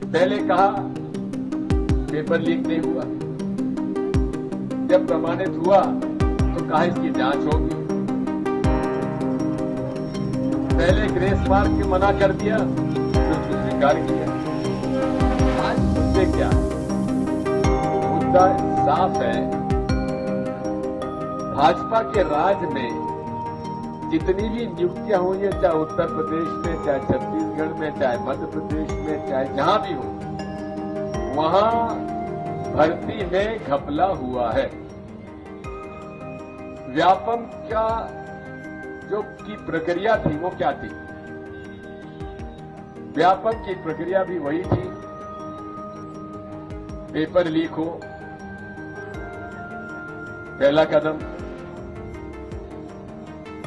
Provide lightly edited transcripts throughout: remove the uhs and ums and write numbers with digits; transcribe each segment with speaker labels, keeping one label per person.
Speaker 1: पहले कहा paper leak नहीं हुआ, जब प्रमाणित हुआ तो कहा इसकी जांच होगी। पहले ग्रेस मार्क के मना कर दिया, फिर उसको स्वीकार किया। आज मुद्दे क्या है? मुद्दा साफ है। भाजपा के राज में जितनी भी नियुक्तियां हुई है, चाहे उत्तर प्रदेश में, चाहे छत्तीसगढ़ में, चाहे मध्य प्रदेश में, चाहे जहां भी हो, वहां भर्ती में घपला हुआ है। व्यापम का जो की प्रक्रिया थी वो क्या थी? व्यापक की प्रक्रिया भी वही थी, पेपर लीक हो, पहला कदम।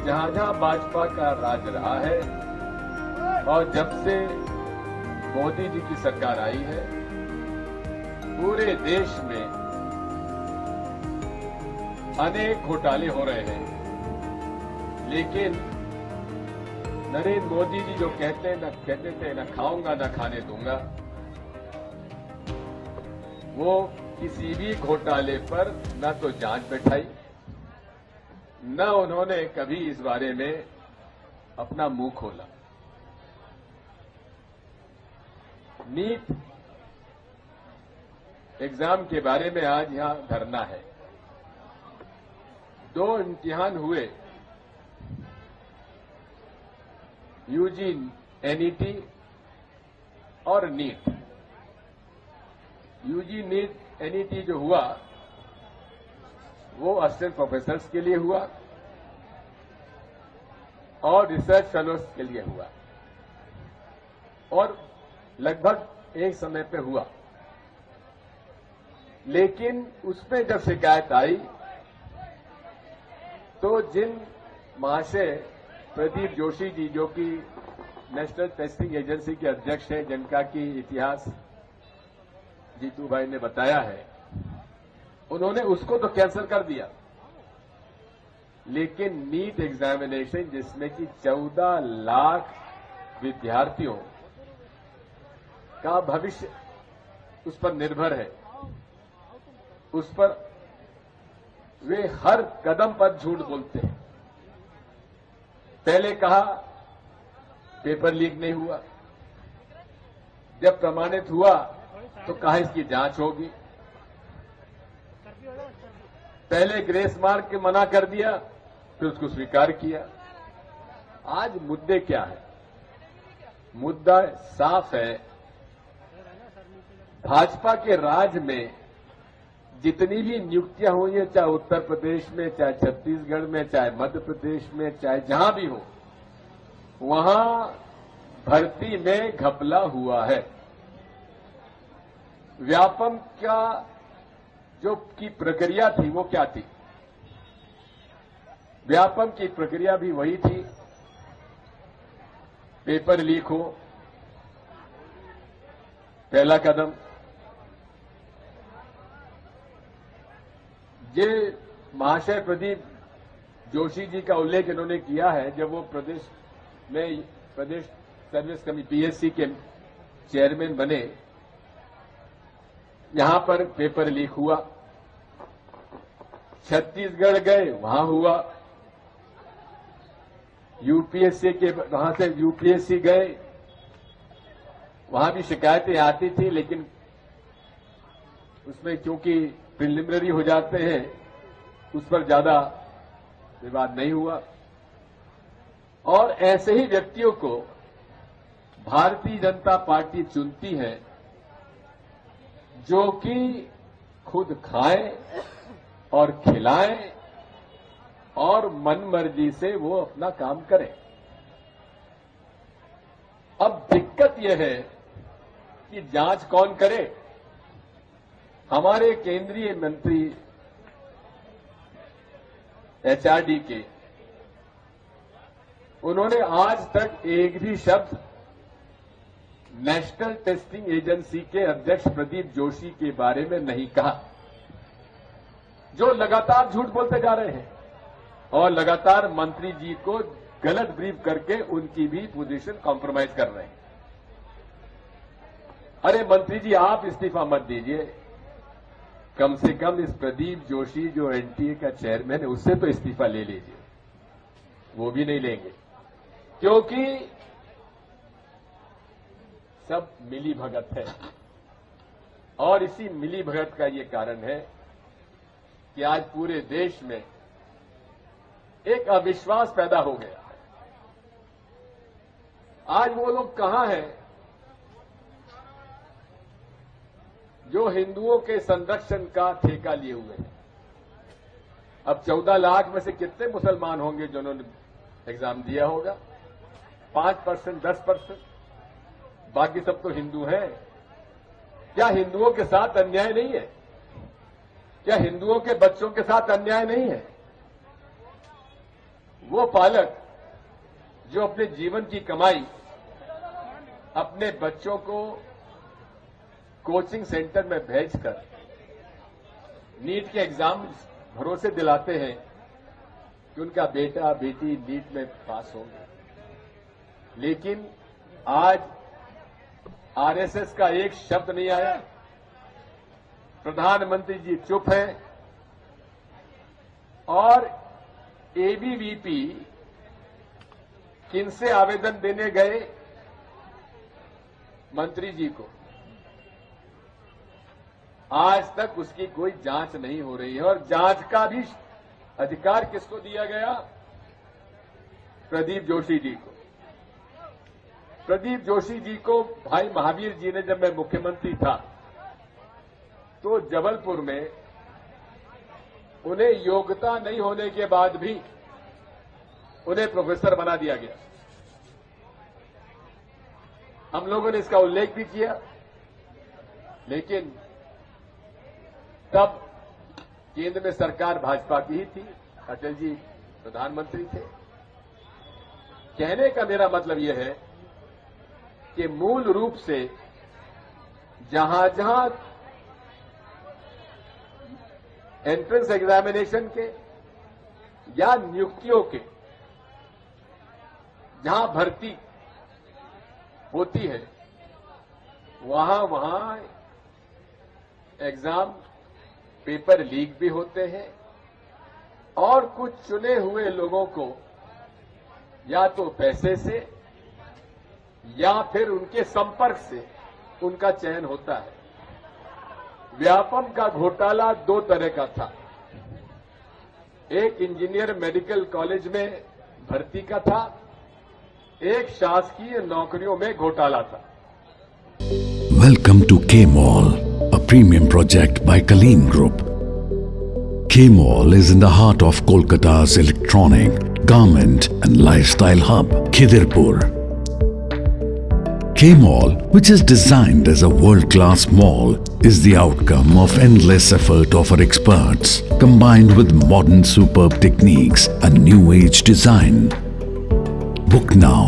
Speaker 1: जहां जहां भाजपा का राज रहा है और जब से मोदी जी की सरकार आई है, पूरे देश में अनेक घोटाले हो रहे हैं। लेकिन नरेंद्र मोदी जी जो कहते थे न खाऊंगा न खाने दूंगा, वो किसी भी घोटाले पर न तो जांच बैठाई, न उन्होंने कभी इस बारे में अपना मुंह खोला। नीट एग्जाम के बारे में आज यहां धरना है। 2 इम्तिहान हुए, यूजी एनईटी और नीट। यूजी नीट एनईटी जो हुआ वो असिस्टेंट प्रोफेसर्स के लिए हुआ और रिसर्च फेलोज के लिए हुआ और लगभग एक समय पे हुआ। लेकिन उसमें जब शिकायत आई तो जिन महाशय प्रदीप जोशी जी, जो कि नेशनल टेस्टिंग एजेंसी के अध्यक्ष हैं, जिनका की इतिहास जीतू भाई ने बताया है, उन्होंने उसको तो कैंसिल कर दिया। लेकिन नीट एग्जामिनेशन, जिसमें कि 14 लाख विद्यार्थियों का भविष्य उस पर निर्भर है, उस पर वे हर कदम पर झूठ बोलते हैं। पहले कहा पेपर लीक नहीं हुआ, जब प्रमाणित हुआ तो कहा इसकी जांच होगी। पहले ग्रेस मार्क के मना कर दिया, फिर उसको स्वीकार किया। आज मुद्दे क्या है? मुद्दा साफ है। भाजपा के राज में जितनी भी नियुक्तियां हुई है, चाहे उत्तर प्रदेश में, चाहे छत्तीसगढ़ में, चाहे मध्य प्रदेश में, चाहे जहां भी हो, वहां भर्ती में घपला हुआ है। व्यापम का जो की प्रक्रिया थी वो क्या थी? व्यापम की प्रक्रिया भी वही थी, पेपर लीक हो, पहला कदम। ये महाशय प्रदीप जोशी जी का उल्लेख इन्होंने किया है, जब वो प्रदेश सर्विस कमेटी पीएससी के चेयरमैन बने, यहां पर पेपर लीक हुआ। छत्तीसगढ़ गए, वहां हुआ। यूपीएससी के वहां से यूपीएससी गए, वहां भी शिकायतें आती थी, लेकिन उसमें क्योंकि प्रिलिमिनरी हो जाते हैं, उस पर ज्यादा विवाद नहीं हुआ। और ऐसे ही व्यक्तियों को भारतीय जनता पार्टी चुनती है, जो कि खुद खाएं और खिलाएं और मनमर्जी से वो अपना काम करें। अब दिक्कत यह है कि जांच कौन करे? हमारे केंद्रीय मंत्री एचआरडी के, उन्होंने आज तक एक भी शब्द नेशनल टेस्टिंग एजेंसी के अध्यक्ष प्रदीप जोशी के बारे में नहीं कहा, जो लगातार झूठ बोलते जा रहे हैं और लगातार मंत्री जी को गलत ब्रीफ करके उनकी भी पोजीशन कॉम्प्रोमाइज कर रहे हैं। अरे मंत्री जी आप इस्तीफा मत दीजिए, कम से कम इस प्रदीप जोशी जो एनटीए का चेयरमैन है उससे तो इस्तीफा ले लीजिए। वो भी नहीं लेंगे, क्योंकि सब मिली भगत है। और इसी मिली भगत का ये कारण है कि आज पूरे देश में एक अविश्वास पैदा हो गया है। आज वो लोग कहां हैं जो हिंदुओं के संरक्षण का ठेका लिए हुए हैं। अब 14 लाख में से कितने मुसलमान होंगे जिन्होंने एग्जाम दिया होगा? 5%, 10%, बाकी सब तो हिंदू हैं। क्या हिंदुओं के साथ अन्याय नहीं है? क्या हिंदुओं के बच्चों के साथ अन्याय नहीं है? वो पालक जो अपने जीवन की कमाई अपने बच्चों को कोचिंग सेंटर में भेजकर नीट के एग्जाम भरोसे दिलाते हैं कि उनका बेटा बेटी नीट में पास होंगे, लेकिन आज आरएसएस का एक शब्द नहीं आया। प्रधानमंत्री जी चुप हैं और एबीवीपी किनसे आवेदन देने गए? मंत्री जी को। आज तक उसकी कोई जांच नहीं हो रही है, और जांच का भी अधिकार किसको दिया गया? प्रदीप जोशी जी को। प्रदीप जोशी जी को भाई महावीर जी ने, जब मैं मुख्यमंत्री था तो जबलपुर में उन्हें योग्यता नहीं होने के बाद भी उन्हें प्रोफेसर बना दिया गया। हम लोगों ने इसका उल्लेख भी किया, लेकिन तब केंद्र में सरकार भाजपा की ही थी, अटल जी प्रधानमंत्री थे। कहने का मेरा मतलब यह है कि मूल रूप से जहां जहां एंट्रेंस एग्जामिनेशन के या नियुक्तियों के जहां भर्ती होती है, वहां एग्जाम पेपर लीक भी होते हैं, और कुछ चुने हुए लोगों को या तो पैसे से या फिर उनके संपर्क से उनका चयन होता है। व्यापम का घोटाला दो तरह का था। एक इंजीनियर मेडिकल कॉलेज में भर्ती का था, एक शासकीय नौकरियों में घोटाला था।
Speaker 2: Welcome to K-Mall, a premium project by Kaleen Group. K-Mall is in the heart of Kolkata's electronic, garment and lifestyle hub, Khidirpur. K-Mall, which is designed as a world-class mall, is the outcome of endless effort of our experts, combined with modern superb techniques and new age design. Book now